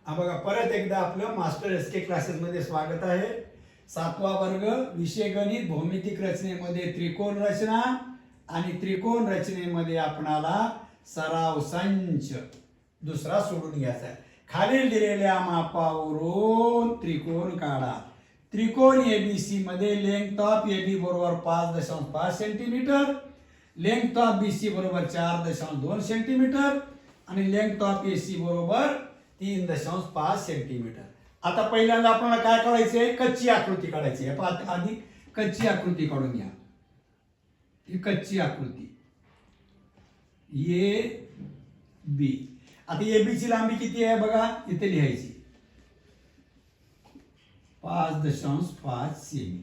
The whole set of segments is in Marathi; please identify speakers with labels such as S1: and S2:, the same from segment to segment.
S1: हा बघा परत एकदा आपलं मास्टर एसके क्लासेसमध्ये स्वागत आहे. 7वा वर्ग विषय गणित भौमितिक रचनेमध्ये त्रिकोण रचना आणि त्रिकोण रचनेमध्ये आपणाला सराव संच दुसरा सोडून घ्यायचा आहे. खालील दिलेल्या मापावरून त्रिकोण काढा. त्रिकोण एबीसी मध्ये लेंथ ऑफ एबी बरोबर 5.5 सेंटीमीटर, लेंथ ऑफ बीसी बरोबर 4.2 सेंटीमीटर आणि लेंथ ऑफ एसी बरोबर 3.5 सेंटीमीटर. आता पहिल्यांदा आपल्याला काय काढायचंय? कच्ची आकृती काढायची आहे. आधी कच्ची आकृती काढून घ्या. ही कच्ची आकृती ए बी. आता ए बी ची लांबी किती आहे बघा, इथे लिहायची 5.5 सेमी.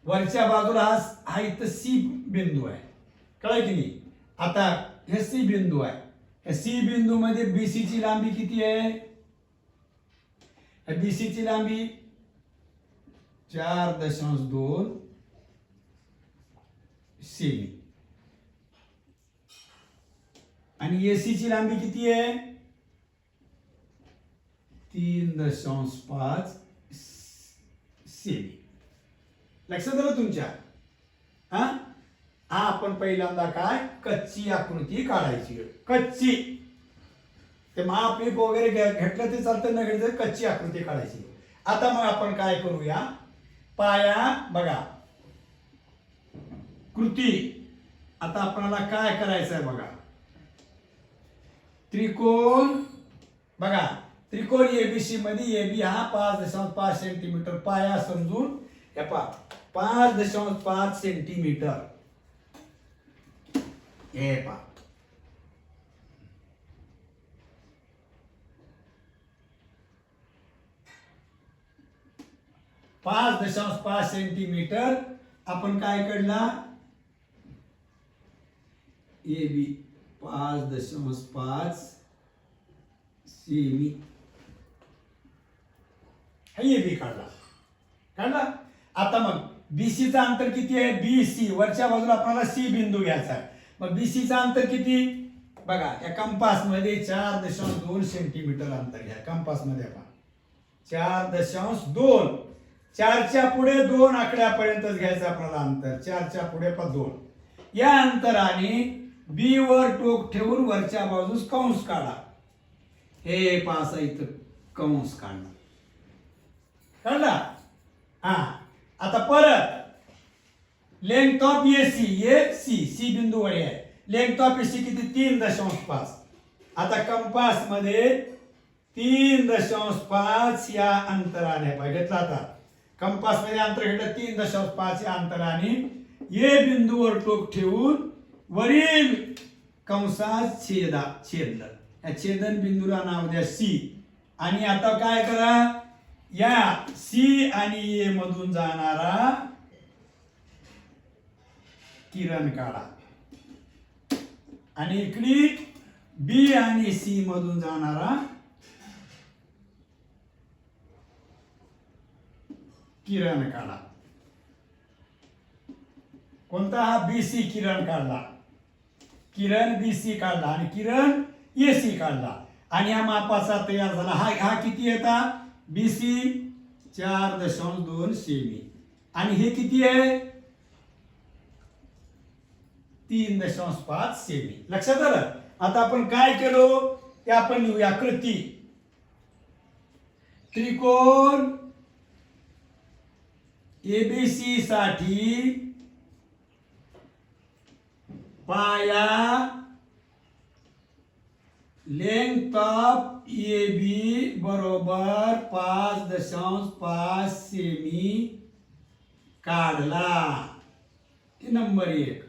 S1: वरच्या बाजूला हा इथं सी बिंदू आहे, कळलं की नाही? आता हे सी बिंदू आहे. या सी बिंदू मध्ये बीसी ची लांबी किती आहे? बीसी ची लांबी 4.2 सेमी आणि एसी ची लांबी किती आहे? 3.5 सेमी. लक्षात आलं तुमच्या? हा आपण पहिल्यांदा काय कच्ची आकृती काढायची. कच्ची ते माप वगैरे घेतलं ते चालतं, न घेतलं कच्ची आकृती काढायची. आता मग आपण काय करूया? पाया बघा कृती. आता आपल्याला काय करायचं आहे बघा. त्रिकोण बघा, त्रिकोण एबीसी मध्ये एबी हा 5.5 सेंटीमीटर पाया समजून हे पहा 5.5 सेंटीमीटर हे पहा. 5.5 सेंटीमीटर आपण काय काढला? ए बी 5.5 सेमी हे बी काढला. आता मग बीसी चा अंतर किती आहे? बीसी वरच्या बाजूला आपल्याला सी बिंदू घ्यायचा आहे. मग बीसी चा अंतर किती बघा, या कंपास मध्ये 4.2 सेंटीमीटर अंतर घ्या. कंपास मध्ये पहा 4.2. 4च्या पुढे 2 आकड्यापर्यंतच घ्यायचं आपल्याला अंतर. 4च्या पुढे 2. या अंतराने बी वर टोक ठेवून वरच्या बाजूस कंस काढा. हे पासा इथं कंस काढला. काढला? हा. आता परत लेंथ ऑफ एसी सी बिंदू वळी आहे. लेंथ ऑफ एसी किती? 3.5. आता कंपास मध्ये 3.5 या अंतराने बघितलं. आता कंपास मध्ये अंतर घेतलं 3.5 या अंतराने ए बिंदूवर टोक ठेवून वरील कंसात छेदलं. या छेदन बिंदूला नाव द्या सी. आणि आता काय करा? या सी आणि ए मधून जाणारा किरण काढा आणि इकडे बी आणि सी मधून जाणारा किरण काढा. कोणता? हा बीसी किरण काढला. किरण बीसी काढला आणि किरण एसी काढला आणि या मापाचा तयार झाला. हा किती येतात? बीसी 4.2 सेमी आणि हे किती आहे? 3.5 सेमी. लक्षात आलं? आता आपण काय केलो ते आपण लिहूया. कृती. त्रिकोण एबीसी साठी पाया लेंथ ऑफ ए बी बरोबर 5.5 सेमी काढला. हे नंबर 1.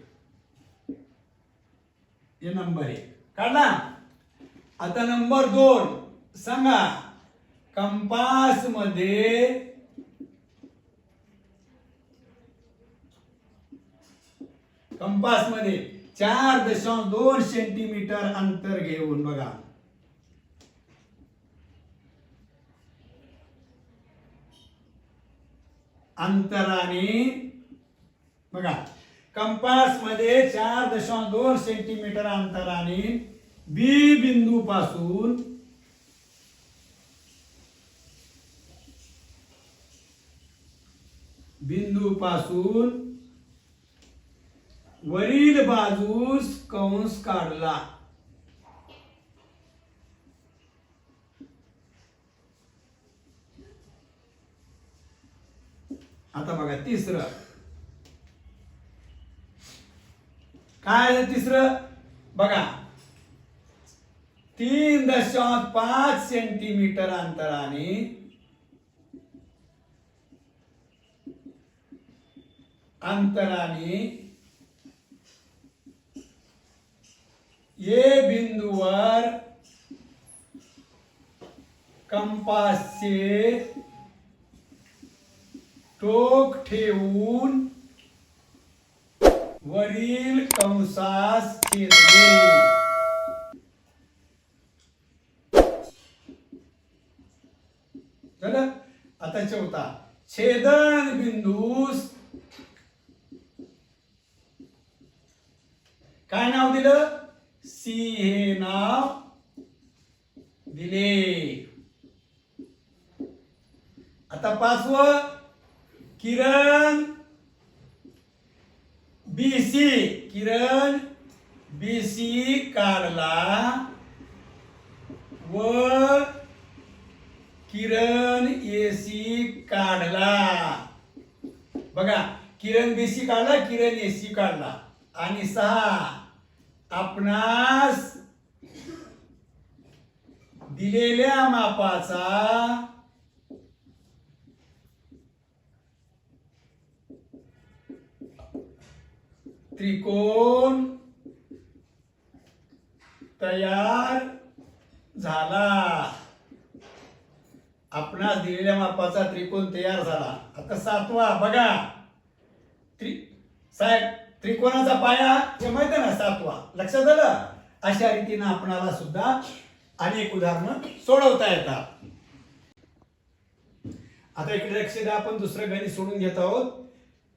S1: हे नंबर 1 काढला. आता नंबर 2 सांगा. कंपास मध्ये कंपास मध्ये 4.2 सेंटीमीटर अंतर घेऊन बघा. अंतराने बघा कंपास मध्ये 4.2 सेंटीमीटर अंतराने बी बिंदू पासून पासून वरील बाजूस कंस काढला. आता बघा तिसरं काय आहे. तिसरं बघा 3.5 सेंटीमीटर अंतराने ए बिंदूवर कंपासचे टोक ठेवून वरील कंसास छेदले. झालं. आता चौथा छेदन बिंदूस काय नाव दिलं. सी हे नाव दिले. आता पाचवं किरण बीसी काढला व किरण एसी काढला. बघा किरण बीसी काढला, किरण एसी काढला. आणि 6 आपणास दिलेल्या मापाचा त्रिकोण तयार झाला. आपणास दिलेल्या मापाचा त्रिकोण तयार झाला. आता 7वा बघा साहेब त्रिकोणाचा पाया हे माहिती आहे ना 7वा. लक्षात आलं. अशा रीतीने आपणाला सुद्धा अनेक उदाहरणं सोडवता येतात. आता इकडे लक्ष द्या. आपण दुसरं गणित सोडून घेत आहोत.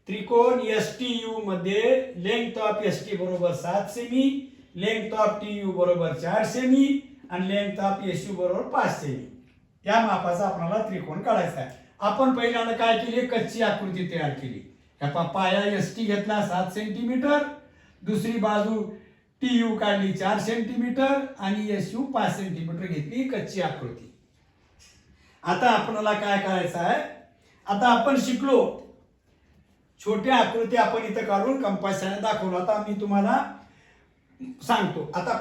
S1: त्रिकोण STU मध्ये लेंथ ऑफ ST बरोबर 7 सेमी, लेंथ ऑफ TU बरोबर 4 सेमी आणि लेंथ ऑफ SU बरोबर 5 सेमी. या मापाचा आपल्याला त्रिकोण काढायचा आहे. आपण पहिल्यांदा काय केली, कच्ची आकृती तयार केली. पाया ST घेतला 7 सेंटीमीटर, दुसरी बाजू TU काढली 4 सेंटीमीटर आणि SU 5 सेंटीमीटर घेतली कच्ची आकृती. आता आपल्याला काय करायचं आहे. आता आपण शिकलो छोट्या आकृती आपण इथं काढून कंपासाने दाखवलं. आता मी तुम्हाला सांगतो. आता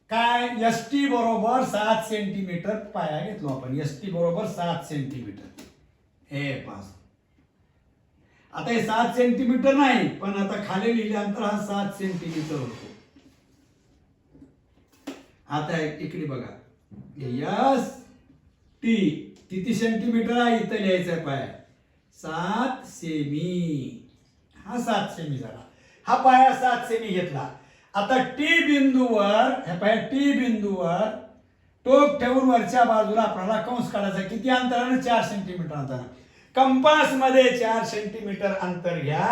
S1: काय ST बरोबर 7 सेंटीमीटर पाया घेतलो आपण. ST बरोबर 7 सेंटीमीटर हे पास. आता हे 7 सेंटीमीटर नाही पण आता खाली लिहिल्यानंतर हा 7 सेंटीमीटर होतो. आता इकडे बघा ST किती सेंटीमीटर आहे इथं लिहायचं पाया 7 सेमी. हा 7 सेमी झाला. हा पाया 7 सेमी घेतला. आता T बिंदूवर हे पाया T बिंदूवर टोक ठेवून वरच्या बाजूला आपल्याला कंस काढायचा. किती अंतराने 4 सेंटीमीटर अंतराने. कंपास मध्ये 4 सेंटीमीटर अंतर घ्या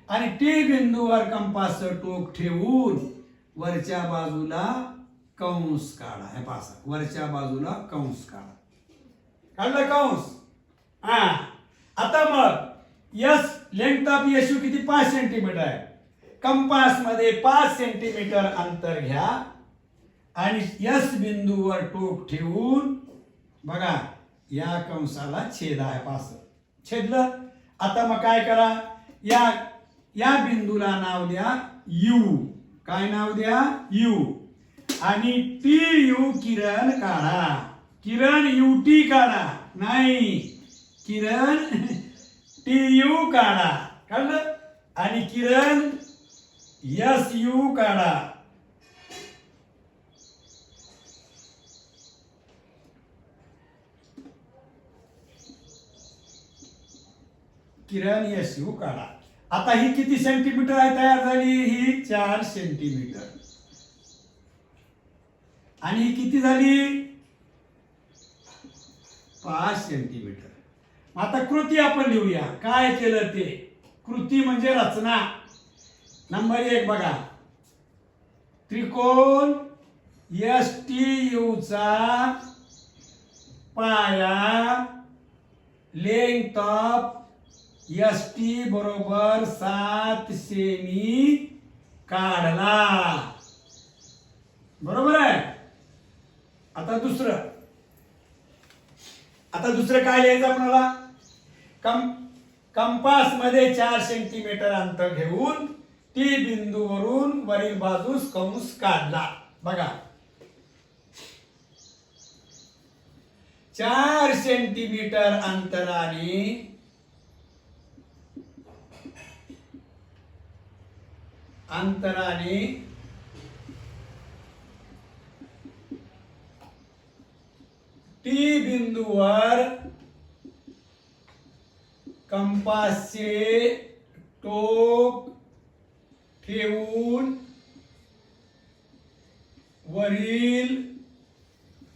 S1: आणि T बिंदूवर कंपासचं टोक ठेवून वरच्या बाजूला कंस काढा. हे पासा वरच्या बाजूला कंस काढा. काढलं कंस. हा आता मग लेंथ ऑफ SU किती 5 सेंटीमीटर आहे. कंपास मध्ये 5 सेंटीमीटर अंतर घ्या आणि S बिंदूवर टोक ठेवून बघा या कंसाला छेद आहे. पास छेदलं. आता मग काय करा. या बिंदूला नाव द्या U. काय नाव द्या U. आणि TU किरण काढा. किरण UT काढा नाही किरण TU काढा. काढलं. आणि किरण SU काढा. किरण SU काढा. आता ही किती सेंटीमीटर आहे तयार झाली. ही 4 सेंटीमीटर. आणि ही किती झाली 5 सेंटीमीटर. आता कृती आपण लिहूया. काय केलं ते. कृती म्हणजे रचना. नंबर 1 बघा. त्रिकोण STU चा पाया लेंथ ऑफ एस टी बरोबर 7 सेमी काढला. बरोबर आहे. आता दुसरं काय लिहायचं आपल्याला? कंपास मध्ये 4 सेंटीमीटर अंतर घेऊन टी बिंदूवरून वरील बाजूस कंस काढला. बघा 4 सेंटीमीटर अंतराने टी बिंदूवर कंपासचे टोक ठेवून वरील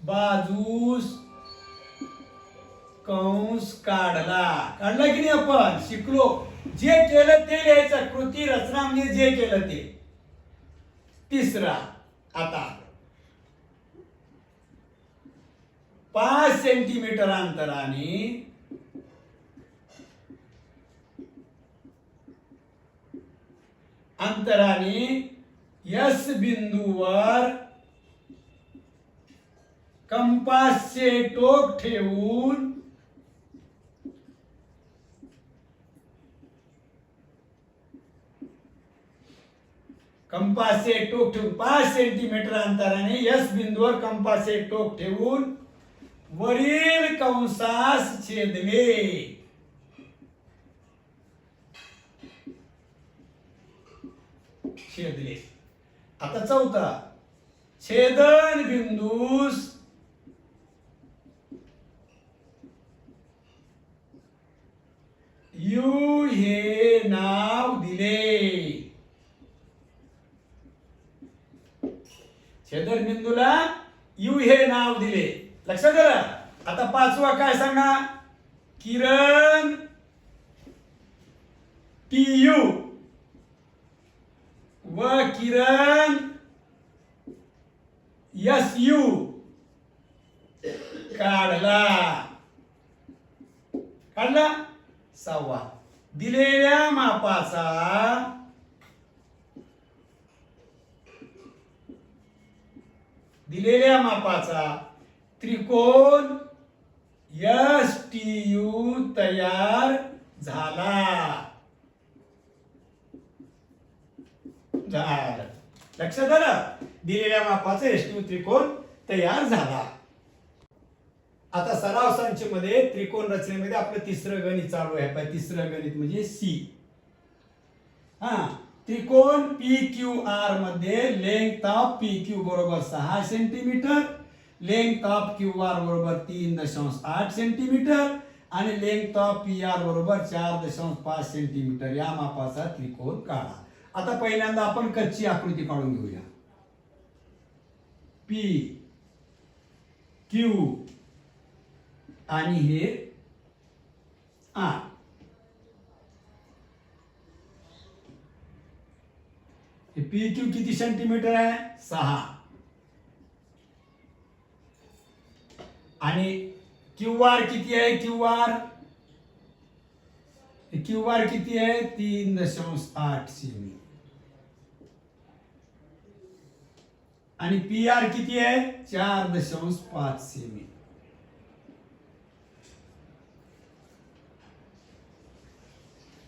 S1: बाजूस कंस काढला. काढला की नाही? आपण शिकलो. जे केलं ते लिहायचं. कृती रचना म्हणजे जे केलं ते. तिसरा आता 5 सेंटीमीटर अंतराने एस बिंदूवर कंपासचे टोक ठेवून कंपासचे टोक ठेवून 5 सेंटीमीटर अंतराने एस बिंदूवर कंपासचे टोक ठेवून वरील कंसास छेदले. आता चौथा छेदन बिंदूस यू हे नाव दिले. छेदन बिंदूला यू हे नाव दिले. लक्षात आलं? आता पाचवा काय सांगा? किरण टी यू व किरण एस यू काढला. सहावा दिलेल्या मापाचा त्रिकोण एस टी यू तयार झाला. लक्षात आलं? दिलेल्या मापाचा एस टी यू त्रिकोण तयार झाला. आता सराव संच मध्ये त्रिकोण रचनेमध्ये आपलं तिसरं गणित चालू आहे. तिसरं गणित म्हणजे सी. त्रिकोण पी क्यू आर मध्ये लेंथ ऑफ पी क्यू बरोबर 6 centimetre, length of Q R बरोबर 3.8 सेंटीमीटर आणि लेंथ ऑफ पी आर बरोबर 4.5 सेंटीमीटर या मापाचा त्रिकोण काढा. आता पहिल्यांदा आपण कच्ची आकृती काढून घेऊया. पी क्यू आणि हे आर. पी क्यू किती सेंटीमीटर आहे? 6. आणि क्यू आर किती आहे? क्यू आर किती आहे? 3.8 सेमी. आणि पी आर किती आहे? 4.5 सेमी.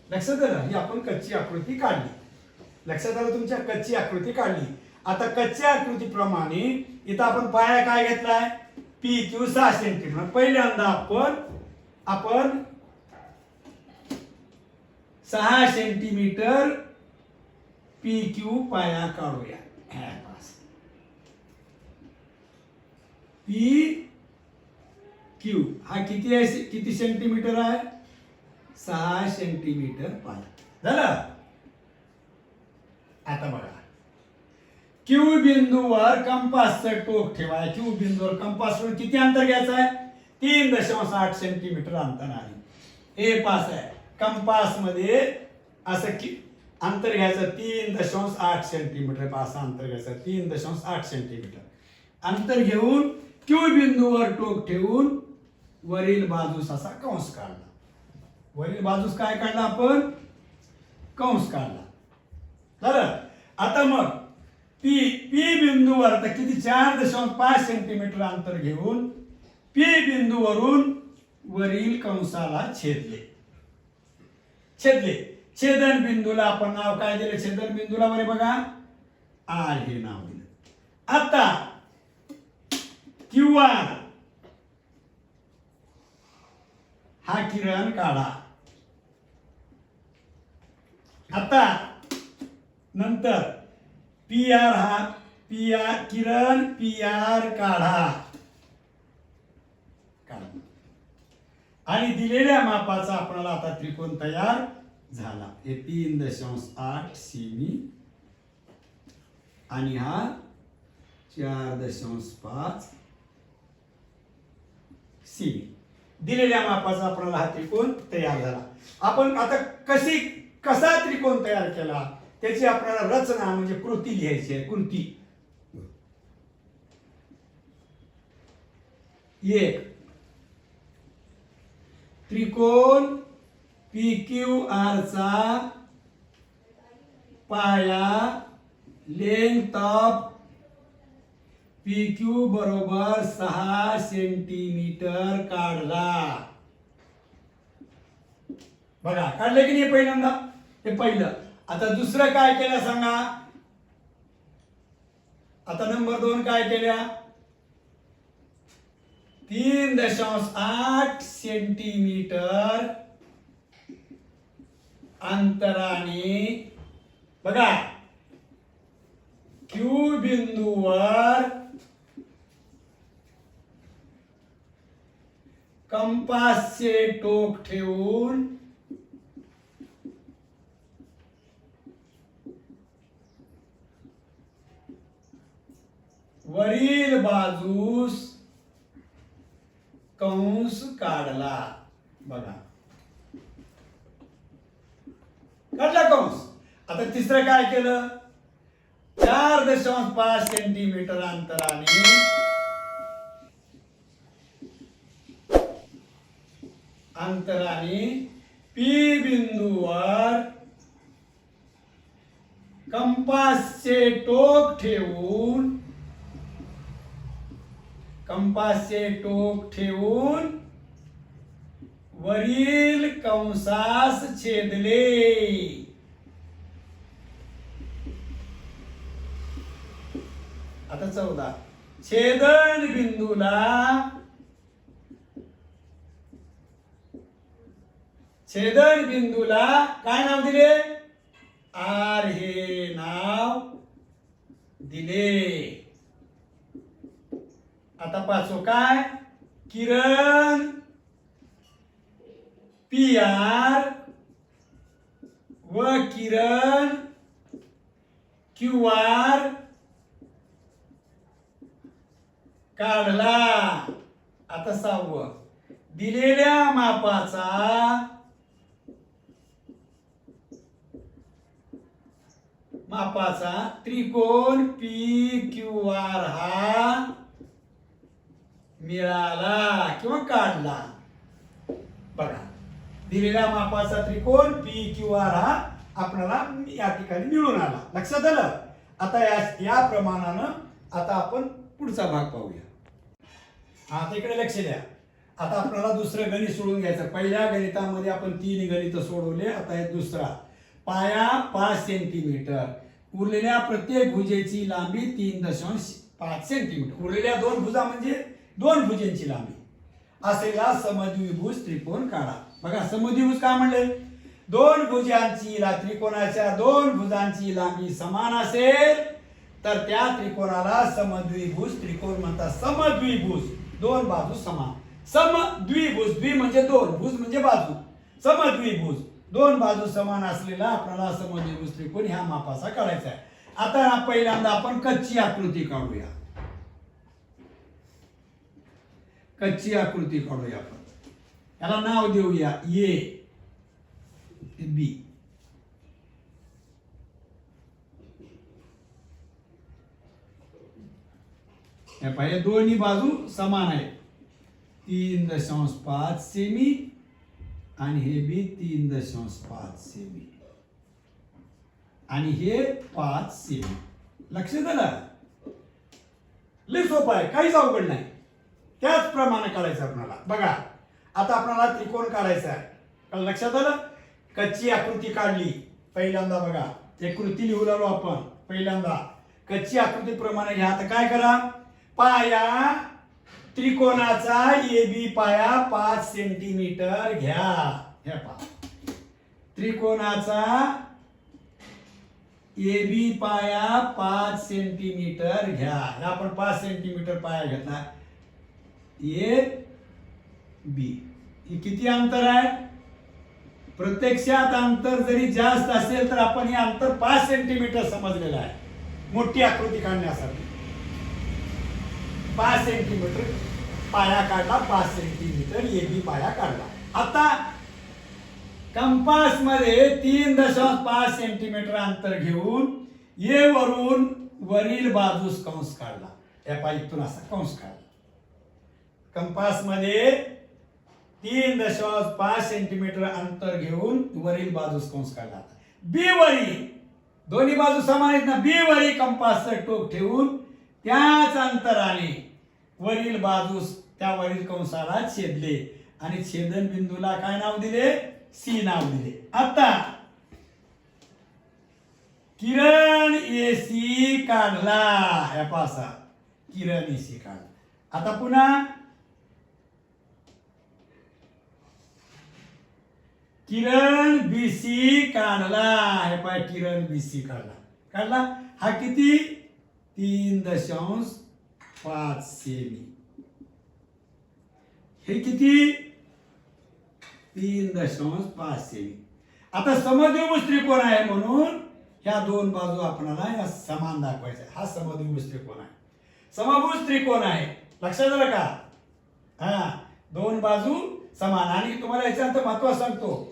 S1: लक्षात आलं? ही आपण कच्ची आकृती काढली. लक्षात आलं तुमच्या? कच्ची आकृती काढली. आता कच्च्या आकृतीप्रमाणे इथं आपण पाया काय घेतलाय? P Q 6 centimetre. पहिल्यांदा आपण 6 सेंटीमीटर पी क्यू पाया काढूया. पी क्यू हा किती आहे? किती सेंटीमीटर आहे? 6 सेंटीमीटर पाया झालं. आता बघा क्यू बिंदूवर कंपासचं टोक ठेवा. क्यू बिंदूवर कंपासवर किती अंतर घ्यायचं आहे? 3.8 सेंटीमीटर अंतर आहे. हे पास आहे. कंपास मध्ये असं अंतर घ्यायचं 3.8 सेंटीमीटर. पास अंतर घ्यायचं 3.8 सेंटीमीटर अंतर घेऊन क्यू बिंदूवर टोक ठेवून वरील बाजूस असा कंस काढला. वरील बाजूस काय काढला आपण? कंस काढला. बरं, आता मग पी बिंदूवर आता किती 4.5 सेंटीमीटर अंतर घेऊन पी बिंदूवरून वरील कंसाला छेदले. छेदन बिंदूला आपण नाव काय दिलं? छेदन बिंदूला बरे बघा आर हे नाव दिलं. आता क्यू आर हा किरण काढा. आता नंतर पी आर हा किरण पी आर काढा. आणि दिलेल्या मापाचा आपल्याला आता त्रिकोण तयार झाला. हे 3.8 सेमी आणि हा 4.5 सेमी. दिलेल्या मापाचा आपल्याला हा त्रिकोण तयार झाला. आपण आता कसा त्रिकोण तयार केला त्याची आपल्याला रचना म्हणजे कृती लिहायची आहे. कृती एक, त्रिकोण पी क्यू आर चा पाया लेंथ ऑफ पी क्यू बरोबर 6 सेंटीमीटर काढला. बघा काढले की नाही पहिल्यांदा? हे पहिलं. आता दुसरं काय केलं सांगा? आता नंबर 2 काय केल्या? 3.8 सेंटीमीटर अंतराने बघा क्यू बिंदूवर कंपासचे टोक ठेवून वरील बाजूस कंस काढला. बघा काढला कंस. आता तिसरं काय केलं? 4.5 सेंटीमीटर अंतराने पी बिंदूवर कंपासचे टोक ठेवून वरील कंसास छेदले. आता 14, छेदन बिंदूला काय नाव दिले? आर हे नाव दिले. आता पाचवं काय? किरण पी आर व किरण क्यू आर काढला. आता 6वं, दिलेल्या मापाचा त्रिकोण पी क्यू आर हा मिळाला किंवा काढला. बघा दिलेल्या मापाचा त्रिकोण पी क्यू आर हा आपल्याला या ठिकाणी मिळून आला. लक्षात आलं? आता या प्रमाणानं आता आपण पुढचा भाग पाहूया. आता इकडे लक्ष द्या. आता आपल्याला दुसरं गणित सोडून घ्यायचं. पहिल्या गणितामध्ये आपण 3 गणित सोडवले. आता हे दुसरा. पाया 5 सेंटीमीटर, उरलेल्या प्रत्येक भुजेची लांबी 3.5 सेंटीमीटर. उरलेल्या 2 भुजा म्हणजे 2 भुजांची लांबी असलेला समद्विभुज त्रिकोण काढा. बघा समद्विभुज काय म्हणले? 2 भुजांची त्रिकोणाच्या 2 भुजांची लांबी समान असेल तर त्या त्रिकोणाला समद्विभुज त्रिकोण म्हणतात. समद्विभुज 2 बाजू समान. समद्विभुज, द्वि म्हणजे 2, भुज म्हणजे बाजू. समद्विभुज 2 बाजू समान असलेला आपल्याला समद्विभुज त्रिकोण ह्या मापाचा काढायचा आहे. आता पहिल्यांदा आपण कच्ची आकृती काढूया. कच्ची आकृती काढूया आपण. याला नाव देऊया ए बी. या पाहिजे दोन्ही बाजू समान आहेत. 3.5 सेमी आणि हे बी 3.5 सेमी आणि हे 5 सेमी. लक्ष झालं? लय सोपं आहे, काहीच अवघड नाही. त्याच प्रमाणे काढायचं आपल्याला. बघा आता आपल्याला त्रिकोण काढायचा आहे. लक्षात आलं? कच्ची आकृती काढली पहिल्यांदा. बघा एक कृती लिहू लागलो आपण पहिल्यांदा. कच्ची आकृतीप्रमाणे घ्या. आता काय करा, पाया त्रिकोणाचा AB पाया 5 सेंटीमीटर घ्या. हे पहा, त्रिकोणाचा AB पाया 5 सेंटीमीटर घ्या. आपण 5 सेंटीमीटर पाया घेतला. AB हे किती अंतर आहे? प्रत्यक्षात अंतर जरी जास्त असेल तर आपण हे अंतर 5 सेंटीमीटर समजलेलं आहे मोठी आकृती काढण्यासाठी. 5 सेंटीमीटर पाया काढला, 5 सेंटीमीटर AB पाया काढला. आता कंपास मध्ये 3.5 सेंटीमीटर अंतर घेऊन A वरून वरील बाजूस कंस काढला. या पायीतून असा कंस काढला. कंपास मध्ये 3.5 सेंटीमीटर अंतर घेऊन वरील बाजूस कंस काढला. बी वरी दोन्ही बाजू समान आहेत ना. बी वरी कंपासचं टोक ठेवून त्याच अंतराने वरील बाजूस त्या वरील कंसाला छेदले आणि छेदन बिंदूला काय नाव दिले? सी नाव दिले. आता किरण AC काढला. या पासा किरण AC काढला. आता पुन्हा किरण BC काढला. हे पाय किरण BC काढला. हा किती? 3.5 सेमी. हे किती? 3.5 सेमी. आता समद्विभुज त्रिकोण आहे म्हणून ह्या दोन बाजू आपल्याला या समान दाखवायच्या. हा समद्विभुज त्रिकोण आहे. समभुज त्रिकोण आहे. लक्षात आलं का? हा, दोन बाजू समान. आणि तुम्हाला याच्यानंतर महत्व सांगतो,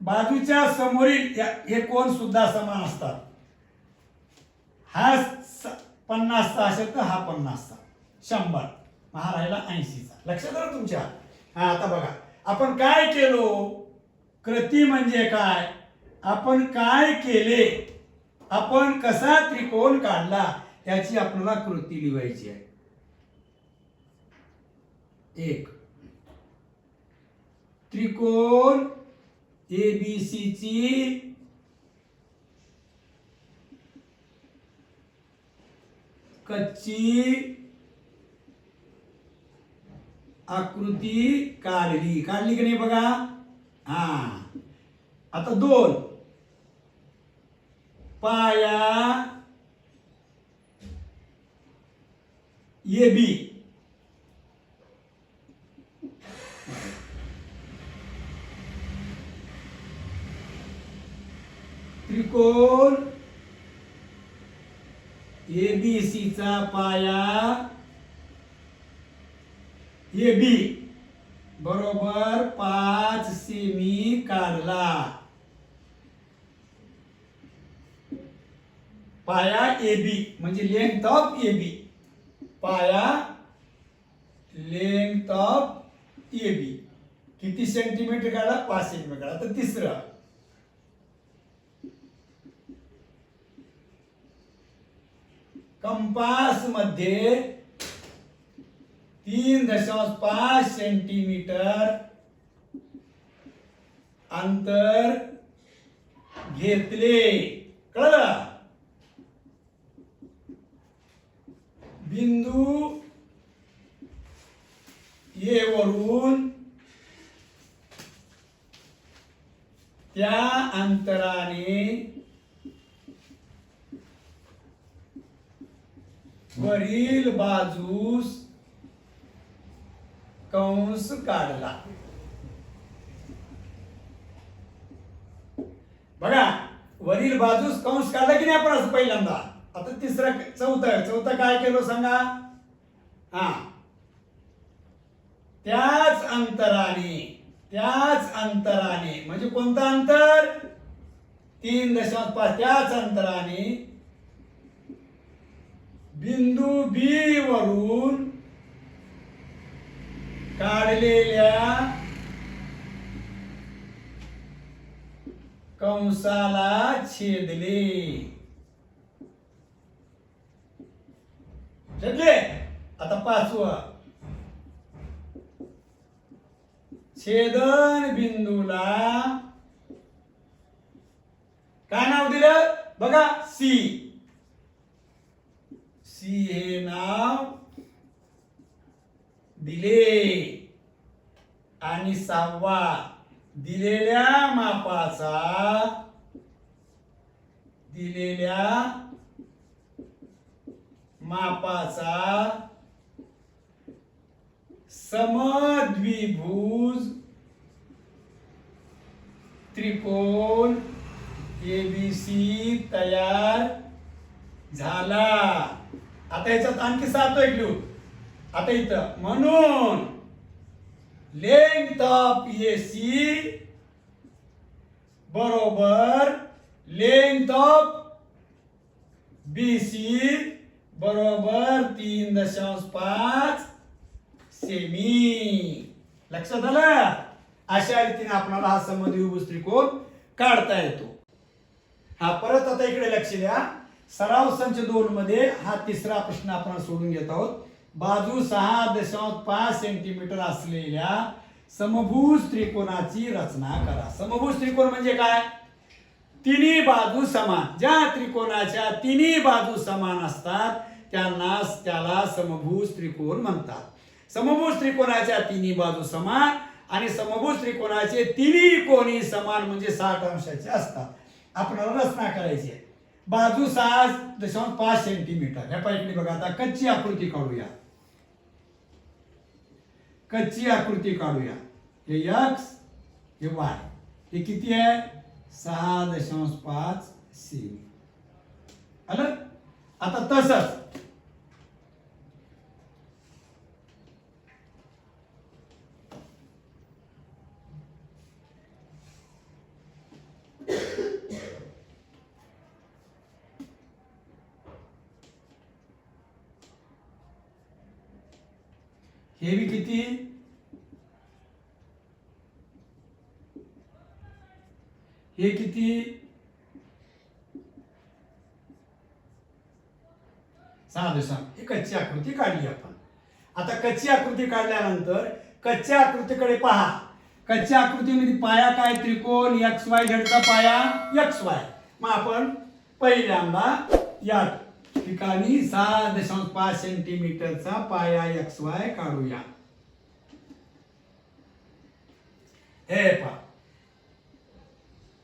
S1: बाजूच्या समोरील हे कोण सुद्धा समान असतात. हा 50चा असेल तर हा 50चा, 100, हा राहिला 80चा. लक्षात आलं तुमच्या? हा, आता बघा आपण काय केलो. कृती म्हणजे काय? आपण काय केले, आपण कसा त्रिकोण काढला त्याची आपल्याला कृती लिहायची आहे. 1 त्रिकोण ABC ची कच्ची आकृती काढली की नाही बघा. हा, आता 2 पाया AB त्रिकोण ABC चा पाया AB बरोबर 5 सेमी काढला. पाया AB म्हणजे लेंथ ऑफ AB. पाया लेंथ ऑफ AB किती सेंटीमीटर काढला? 5 सेंटीमीटर काढला. तर तिसरं कंपास मध्ये 3.5 सेंटीमीटर अंतर घेतले. कळलं? बिंदू A वरून त्या अंतराने वरील बाजूस कंस काढला. बघा वरील बाजूस कंस काढला की नाही आपण असं पहिल्यांदा. आता तिसरं चौथं काय केलं सांगा. हा, त्याच अंतराने म्हणजे कोणतं अंतर? 3.5. त्याच अंतराने बिंदू B वरून काढलेल्या कंसाला छेदले. छेदले. आता 5वा, छेदन बिंदूला काय नाव दिलं बघा, सी. सी हे नाव दिले. आणि 6वा, दिलेल्या मापाचा समद्विभुज त्रिकोण एबीसी तयार झाला. आता याच्यात आणखी 7 लिहू. आता इथं म्हणून लेंथ ऑफ एसी बरोबर लेंथ ऑफ बीसी बरोबर 3.5 सेमी. लक्षात आलं. अशा रीतीने आपल्याला हा समद्विभुज त्रिकोण काढता येतो. हा परत आता इकडे लक्ष द्या. सराव संच 2 मध्ये हा 3रा प्रश्न आपण सोडून घेत आहोत. बाजू 6.5 सेंटीमीटर असलेल्या समभुज त्रिकोणाची रचना करा. समभुज त्रिकोण म्हणजे काय? तिन्ही बाजू समान. ज्या त्रिकोणाच्या तिन्ही बाजू समान असतात त्याला समभुज त्रिकोण म्हणतात. समभुज त्रिकोणाच्या तिन्ही बाजू समान आणि समभुज त्रिकोणाचे तिन्ही कोनी समान म्हणजे 60 अंशाचे असतात. आपल्याला रचना करायची आहे. बाजू 6.5 सेंटीमीटर. ह्या पाहिजे बघा. आता कच्ची आकृती काढूया. हे एक्स हे वाय. हे किती आहे? 6.5 सेमी. आलं. आता तसंच हे भी किती? हे किती? 6.5. ही कच्ची आकृती काढली आपण. आता कच्ची आकृती काढल्यानंतर कच्च्या आकृतीकडे पहा. कच्च्या आकृतीमध्ये पाया काय? त्रिकोण एक्स वाय झेडचा पाया एक्स वाय. मग आपण पहिल्यांदा या ठिकाणी 6.5 सेंटीमीटरचा पाया एक्स वाय काढूया. हे पहा.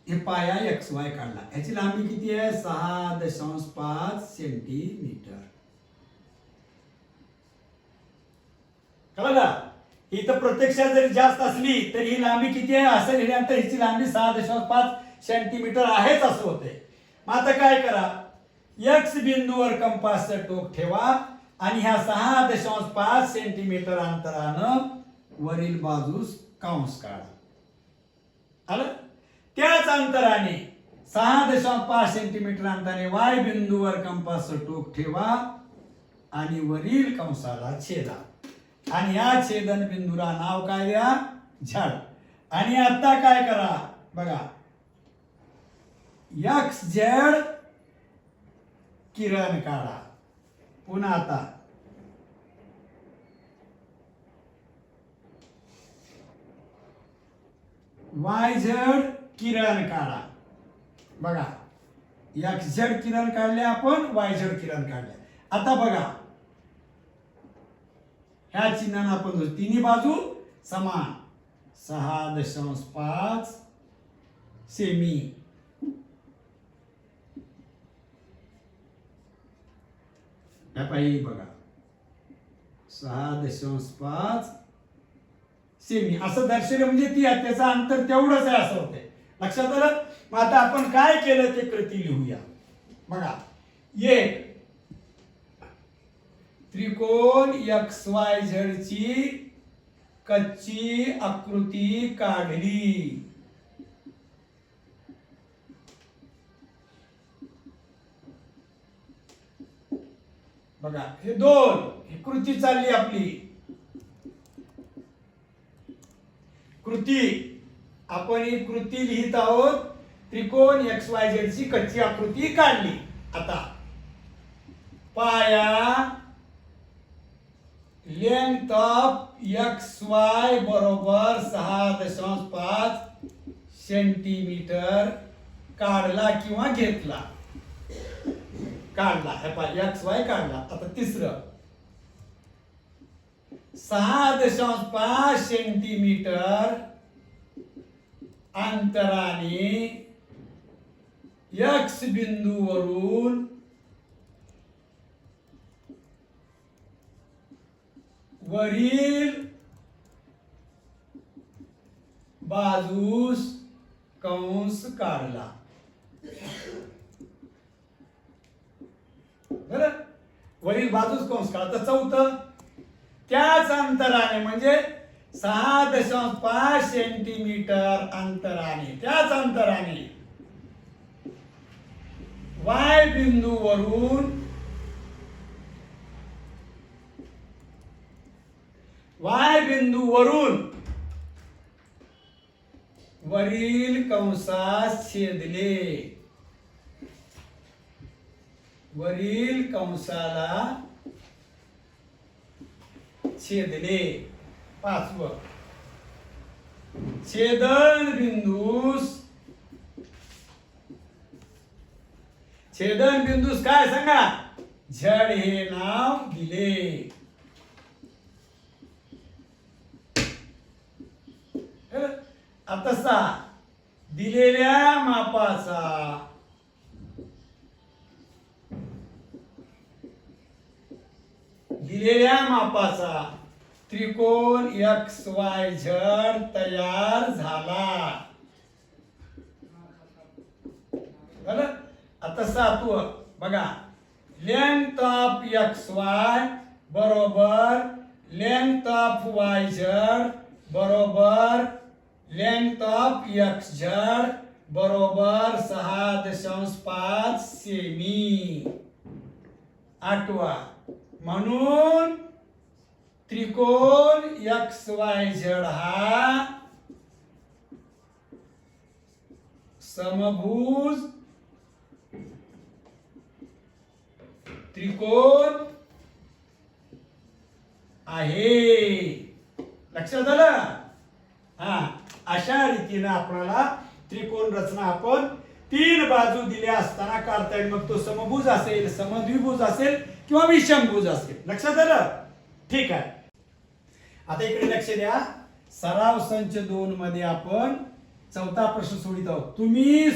S1: हे पाया एक्स वाय काढला. याची लांबी किती आहे? 6.5 सेंटीमीटर. कळलं? ही तर प्रत्यक्षात जरी जास्त असली तरी ही लांबी किती आहे असं लिहिल्यानंतर हिची लांबी 6.5 सेंटीमीटर आहेच असं होते. मग आता काय करा? एक्स बिंदूवर कंपासचं टोक ठेवा आणि ह्या 6.5 सेंटीमीटर अंतरानं वरील बाजूस कंस काढा. आलं? त्याच अंतराने 6.5 सेंटीमीटर अंतराने वाय बिंदूवर कंपासचं टोक ठेवा आणि वरील कंसाला छेदा. आणि या छेदन बिंदूला नाव काय द्या? झड. आणि आता काय करा बघा. एक्स झेड किरण काढा. पुन्हा आता वाय झेड किरण काढा. बघा एक्स झेड किरण काढले आपण, वाय झेड किरण काढले. आता बघा ह्या चिन्हानं आपण तिन्ही बाजू समान 6.5 सेमी. पाहिजे बघा 6.5 सेमी असं दर्शवलं म्हणजे ती त्याचं अंतर तेवढंच आहे असं होते. लक्षात आलं? मग आता आपण काय केलं ते कृती लिहूया. बघा. एक त्रिकोण एक्स वाय झेड ची कच्ची आकृती काढली. बघा हे 2 ही कृती चालली आपली. कृती आपण ही कृती लिहित आहोत त्रिकोण XYZ ची कच्ची आकृती काढली. आता पाया लेंथ ऑफ XY बरोबर 6.5 सेंटीमीटर काढला किंवा घेतला. काढला, हे पहा XY काढला. आता तिसरं 6.5 सेंटीमीटर अंतराने X बिंदूवरून वरील बाजूस कंस काढला. बरं, वरील बाजूस कंस काढला. तर चौथं त्याच अंतराने म्हणजे 6.5 सेंटीमीटर अंतराने, त्याच अंतराने Y बिंदूवरून वरील कंसास छेदले. वरील कंसाला छेदले. पाचवं छेदन बिंदूस काय सांगा, झड हे नाव दिले. आता 6 दिलेल्या मापाचा त्रिकोण XYZ तयार झाला. झालं. आता 7वं बघा, लेंथ ऑफ XY बरोबर लेंथ ऑफ YZ बरोबर लेंथ ऑफ XZ बरोबर 6.5 सेमी. 8वा म्हणून त्रिकोण XYZ हा समभुज त्रिकोण आहे. लक्षात आलं? हा, अशा रीतीने आपल्याला त्रिकोण रचना आपण 3 बाजू दिल्या असताना काढता येईल. मग तो समभुज असेल, समद्विभुज असेल किंवा विषमभुज असेल. लक्षात आलं? ठीक आहे. आता इकडे लक्ष द्या. सराव संच 2 मध्ये आपण चौथा प्रश्न सोडित आहोत. तुम्ही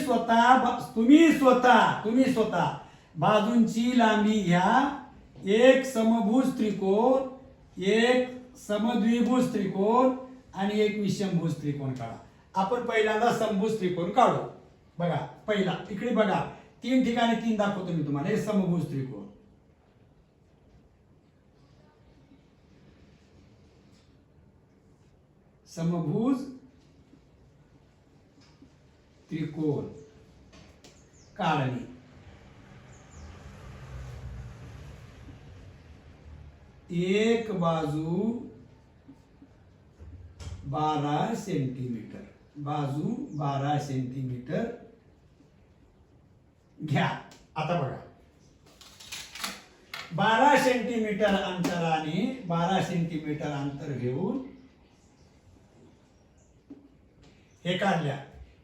S1: स्वतः बाजूंची लांबी घ्या. एक समभुज त्रिकोण, एक समद्विभुज त्रिकोण आणि एक विषमभुज त्रिकोण काढा. आपण पहिल्यांदा समभुज त्रिकोण काढू. बघा, पहिला इकडे बघा, 3 ठिकाणी 3 दाखवतो मी तुम्हाला. हे समभुज त्रिकोण, समभुज त्रिकोण काढणे. एक बाजू 12 सेंटीमीटर, बाजू 12 सेंटीमीटर घ्या. आता बघा, 12 सेंटीमीटर अंतराने 12 सेंटीमीटर अंतर घेऊन हे काढल्या.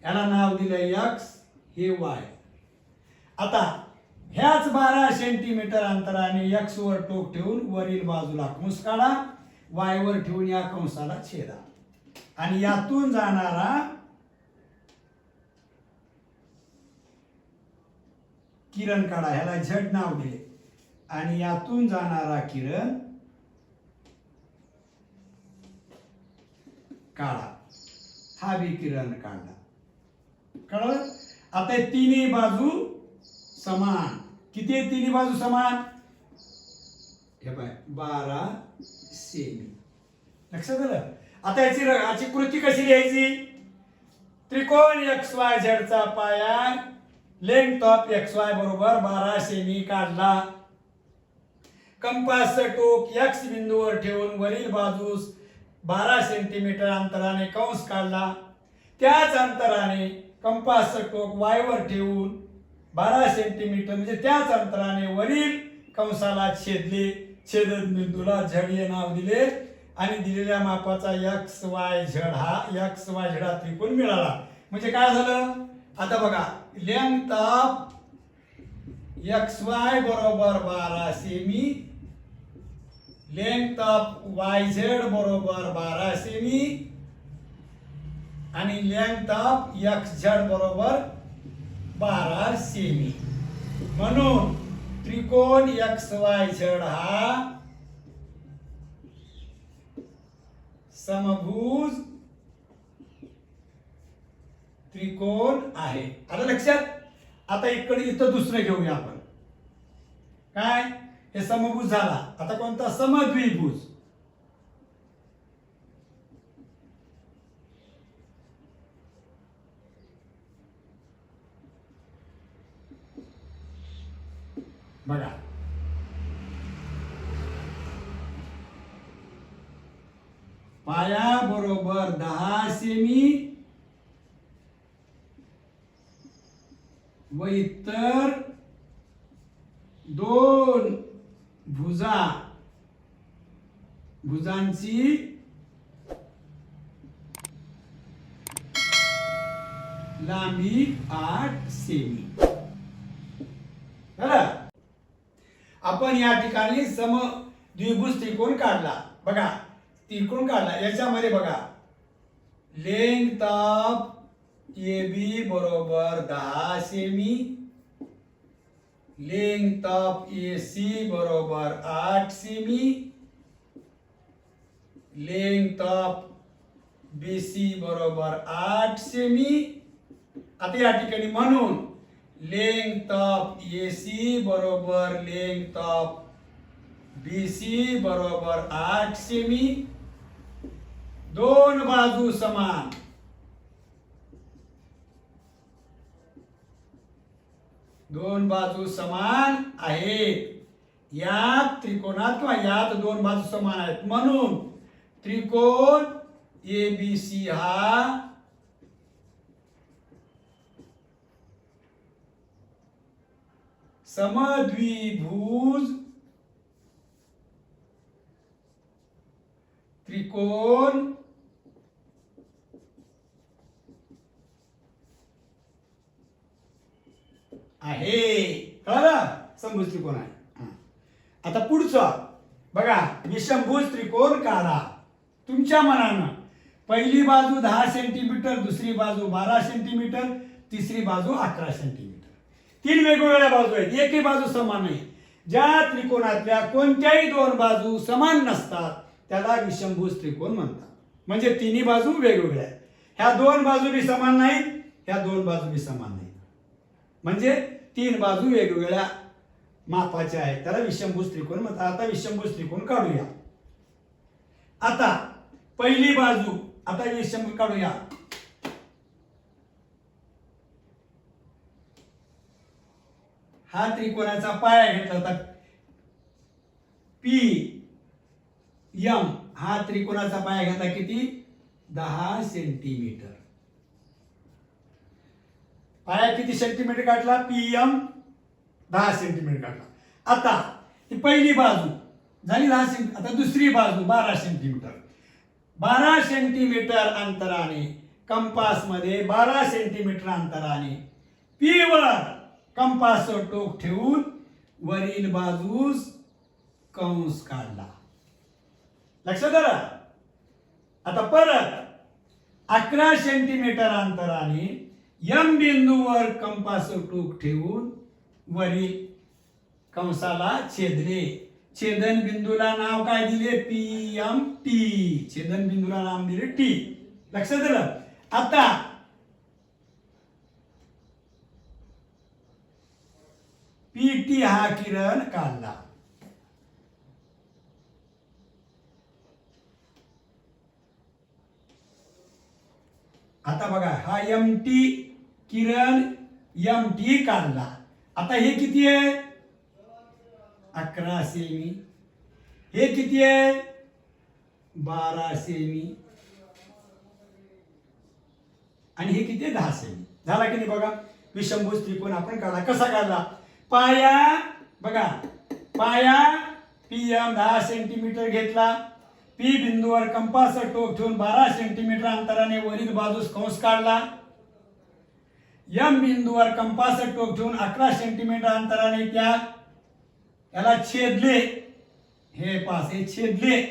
S1: याला नाव दिलं X, हे Y. आता ह्याच 12 सेंटीमीटर अंतराने X वर टोक ठेवून वरील बाजूला कंस काढा. Y वर ठेवून या कंसाला छेदा आणि यातून जाणारा किरण काढा. ह्याला झड नाव दिले आणि यातून जाणारा किरण काढा. हा बी किरण काढला. कळलं? आता तिन्ही बाजू समान. किती आहे तिन्ही बाजू समान? हे पाय 12 सेमी. लक्षात आलं? आता याची कृती कशी लिहायची? त्रिकोण XYZ चा पाया लेंथ ऑफ XY बरोबर 12 सेमी काढला. कंपासचं टोक X बिंदूवर ठेवून वरील बाजूस 12 सेंटीमीटर अंतराने कंस काढला. त्याच अंतराने कंपासचं टोक वायवर ठेवून 12 सेंटीमीटर म्हणजे त्याच अंतराने वरील कंसाला छेदले. छेदन बिंदूला झड हे नाव दिले आणि दिलेल्या मापाचा एक्स वाय झड हा त्रिकोण मिळाला. म्हणजे काय झालं आता बघा, लेंथ ऑफ एक्स वाय बरोबर 12 semi, length of Y Z बरोबर 12 सेमी आणि लेंथ ऑफ एक्स झेड बरोबर 12 सेमी. म्हणून त्रिकोण एक्स वाय झेड हा समभुज त्रिकोण आहे. आता लक्षात. आता इथं दुसरं घेऊया आपण. काय हे समभुज झाला. आता कोणता समद्विभुज. बघा पाया बरोबर 10 सेमी व इतर दोन भुजांची लांबी 8 सेमी. बरं, आपण या ठिकाणी समद्विभुज त्रिकोण काढला. बघा त्रिकोण काढला. याच्यामध्ये बघा लेंथ ऑफ ए बी बरोबर 10 सेमी, लेंथ ऑफ ए सी बरोबर 8 सेमी, लेंथ ऑफ बी सी बरोबर 8 सेमी. आता या ठिकाणी म्हणून लेंथ ऑफ ए सी बरोबर लेंथ ऑफ बी सी बरोबर 8 सेमी. दोन बाजू समान. दोन बाजू समान आहेत. या त्रिकोणात किंवा यात दोन बाजू समान आहेत म्हणून त्रिकोण ए बी सी हा समद्विभुज त्रिकोण आहे. कळलं? समभुज त्रिकोण आहे. आता पुढचं बघा, विषमभुज त्रिकोण काढा तुमच्या मनानं. पहिली बाजू 10 सेंटीमीटर, दुसरी बाजू 12 सेंटीमीटर, तिसरी बाजू 11 सेंटीमीटर. तीन वेगवेगळ्या बाजू आहेत, एकही बाजू समान नाही. ज्या त्रिकोणातल्या कोणत्याही दोन बाजू समान नसतात त्याला विषमभुज त्रिकोण म्हणतात. म्हणजे तिन्ही बाजू वेगवेगळ्या आहेत. ह्या दोन बाजू बी समान नाहीत, ह्या दोन बाजू बी समान नाहीत. म्हणजे तीन बाजू वेगवेगळ्या मापाच्या आहेत, त्याला विषमभुज त्रिकोण म्हणतात. आता विषमभुज त्रिकोण काढूया. आता पहिली बाजू, आता विषमभुज काढूया. हा त्रिकोणाचा पाया घेतला होता पी एम. हा त्रिकोणाचा पाया घेतला किती? 10 सेंटीमीटर. पाया किती सेंटीमीटर काढला? पी एम 10 सेंटीमीटर काढला. आता ही पहिली बाजू झाली 10 सेंटीमीटर. आता दुसरी बाजू 12 सेंटीमीटर. 12 सेंटीमीटर अंतराने कंपास मध्ये 12 सेंटीमीटर अंतराने पी वर कंपासचं टोक ठेवून वरील बाजूस कंस काढला. लक्षात आलं? आता परत 11 सेंटीमीटर अंतराने एम बिंदूवर कंपासचं टोक ठेवून वरील कंसाला छेदले. छेदन बिंदूला नाव काय दिले? P M T. छेदन बिंदूला नाव दिले टी. लक्षात आलं? आता पीटी हा किरण काढला. आता बघा हा एम टी किरण एम टी काढला. आता हे किती आहे? 11 सेमी. हे किती आहे? 12 सेमी. आणि हे किती आहे? 10 सेमी. झाला की नाही बघा. विषमभुज त्रिकोण आपण काढला. कसा काढला? पाया बघा, पाया PM 10 सेंटीमीटर घेतला. P बिंदूवर कंपासचं टोक ठेवून 12 सेंटीमीटर अंतराने वरील बाजूस कंस काढला. M बिंदूवर कंपासचं टोक ठेवून 11 सेंटीमीटर अंतराने याला छेदले. हे पास हे छेदले.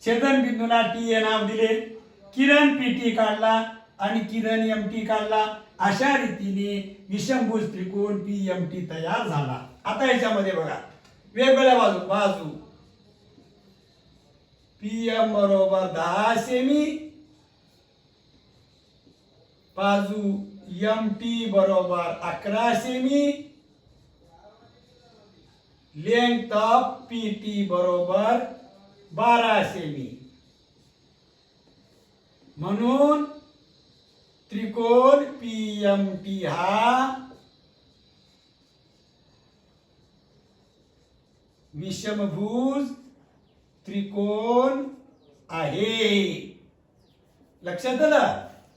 S1: छेदन बिंदूला T हे नाव दिले. किरण PT काढला आणि किरण MT काढला. अशा रीतीने विषमभुज त्रिकोण PMT तयार झाला. आता याच्यामध्ये बघा वेगवेगळ्या बाजू PM बरोबर 10 सेमी, बाजू MT बरोबर 11 सेमी, लेंथ ऑफ PT बरोबर 12 सेमी. म्हणून त्रिकोण PMT हा विषमभुज त्रिकोण आहे. लक्षात आलं?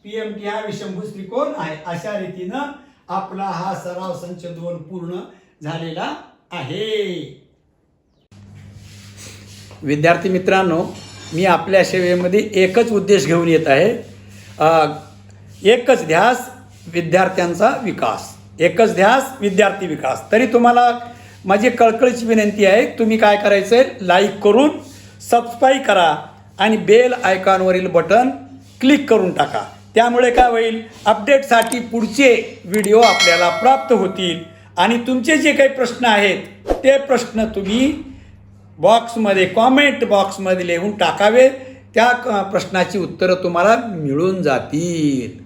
S1: PMT हा विषमभुज त्रिकोण आहे. अशा रीतीनं आपला हा सराव संच 2 पूर्ण झालेला आहे. विद्यार्थी मित्रांनो, मी आपल्या सेवेमध्ये एकच उद्देश घेऊन येत आहे. एकच ध्यास विद्यार्थ्यांचा विकास, एकच ध्यास विद्यार्थी विकास. तरी तुम्हाला माझी कळकळीची विनंती आहे, तुम्ही काय करायचं आहे, लाईक करून सबस्क्राईब करा आणि बेल आयकॉनवरील बटन क्लिक करून टाका. त्यामुळे काय होईल, अपडेटसाठी पुढचे व्हिडिओ आपल्याला प्राप्त होतील. आणि तुमचे जे काही प्रश्न आहेत ते प्रश्न तुम्ही बॉक्समध्ये, कॉमेंट बॉक्समध्ये लिहून टाकावे. त्या प्रश्नाची उत्तरं तुम्हाला मिळून जातील.